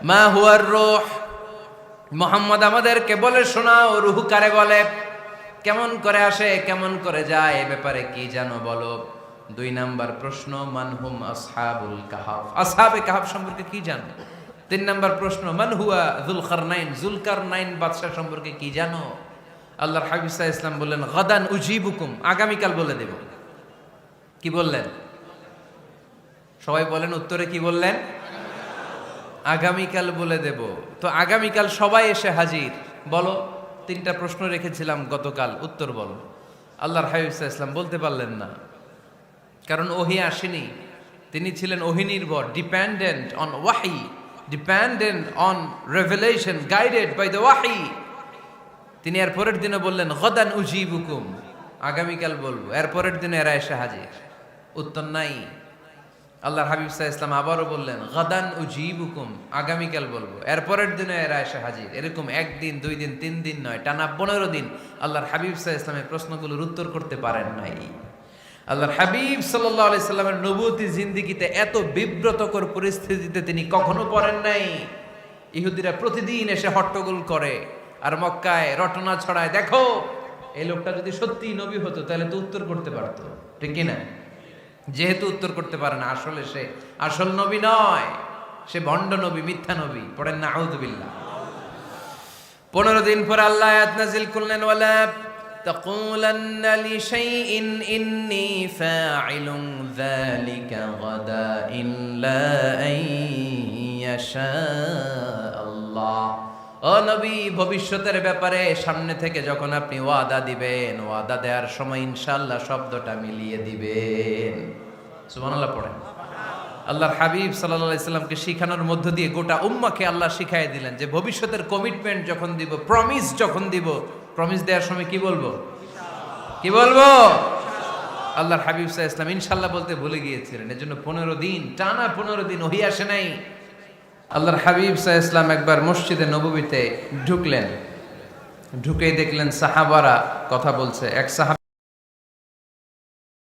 মা হুয়ার রূহ, মুহাম্মদ আমাদেরকে বলে শোনাও রূহ কারে বলে, কেমন করে আসে, কেমন করে যায়, এ ব্যাপারে কি জানো বলো। 2 নাম্বার প্রশ্ন, মানহুম আসহাবুল কাহাফ, আসহাবে কাহাফ সম্পর্কে কি জানো। 3 নাম্বার প্রশ্ন, মান হুয়া যুলকারনাইন, যুলকারনাইন বাদশা সম্পর্কে কি জানো। আল্লাহর হাবিব সাল্লাল্লাহু আলাইহি ওয়াসাল্লাম বললেন গাদান উজিবুকুম, আগামীকাল বলে দেব। কি বললেন? সবাই বলেন উত্তরে কি বললেন? আগামীকাল বলে দেব। তো আগামীকাল সবাই এসে হাজির। বলো, 3টা প্রশ্ন রেখেছিলাম গতকাল, উত্তর বলো। আল্লাহর হাবিব সাল্লাল্লাহু আলাইহি ওয়াসাল্লাম বলতে পারলেন না, কারণ ওহী আসেনি। তিনি ছিলেন ওহী নির্ভর, ডিপেন্ডেন্ট অন ওয়াহি, dependent on revelation, guided by the ওয়াহি। তিনি এর পরের দিনে বললেন গাদান উজিবুকুম, আগামীকাল বলবো। এর পরের দিনে এরা এসে হাজির, উত্তর নাই। আল্লাহর হাবিব সাল্লাল্লাহু আলাইহি ওয়াসাল্লাম আবারও বললেন গাদান উজিবুকুম, আগামীকাল বলবো। এর পরের দিনে এরা এসে হাজির। এরকম 1 দিন 2 দিন 3 দিন নয়, টানা 15 দিন আল্লাহর হাবিব সাল্লাল্লাহু আলাইহি ওয়াসাল্লামের প্রশ্নগুলোর উত্তর করতে পারেন নাই। আল্লাহর হাবিব সাল্লাল্লাহু আলাইহি সাল্লামের নবুয়তি জিন্দেগিতে এত বিব্রতকর পরিস্থিতিতে তিনি কখনো পড়েন নাই। ইহুদিরা প্রতিদিন এসে হট্টগোল করে আর মক্কায় রটনা ছড়ায়, দেখো এই লোকটা যদি সত্যিই নবী হতো তাহলে তো উত্তর করতে পারতো, ঠিক কি না? যেহেতু উত্তর করতে পারে না, আসলে সে আসল নবী নয়, সে ভণ্ড নবী, মিথ্যা নবী। পড়েন না আউযুবিল্লাহ। 15 দিন পর আল্লাহ আয়াত নাযিল করলেন, ওয়ালা তাকুলান্না লিশাইইন ইন্নী ফাইলুন যালিকা গাদা ইল্লা আইয়াশা আল্লাহ। ও নবী, ভবিষ্যতের ব্যাপারে সামনে থেকে যখন আপনি ওয়াদা দিবেন, ওয়াদা দেওয়ার সময় ইনশাআল্লাহ শব্দটা মিলিয়ে দিবেন। সুবহানাল্লাহ পড়েন। আল্লাহর হাবিব সাল্লাল্লাহু আলাইহি সাল্লামকে শিখানোর মধ্য দিয়ে গোটা উম্মাহকে আল্লাহ শিখাই দিলেন যে ভবিষ্যতের কমিটমেন্ট যখন দিব, প্রমিস যখন দিব, প্রমিস দেওয়ার সময় কি বলবো? কি বলবো? আল্লাহর হাবিব সাল্লাল্লাহু আলাইহি সাল্লাম ইনশাআল্লাহ বলতে ভুলে গিয়েছিলেন। এজন্য 15 দিন, টানা 15 দিন ওহী আসে নাই। আল্লাহর হাবিব সাল্লাল্লাহু আলাইহি সাল্লাম একবার মসজিদে নববীতে ঢুকলেন, ঢুকেই দেখলেন সাহাবারা কথা বলছে। এক সাহাবী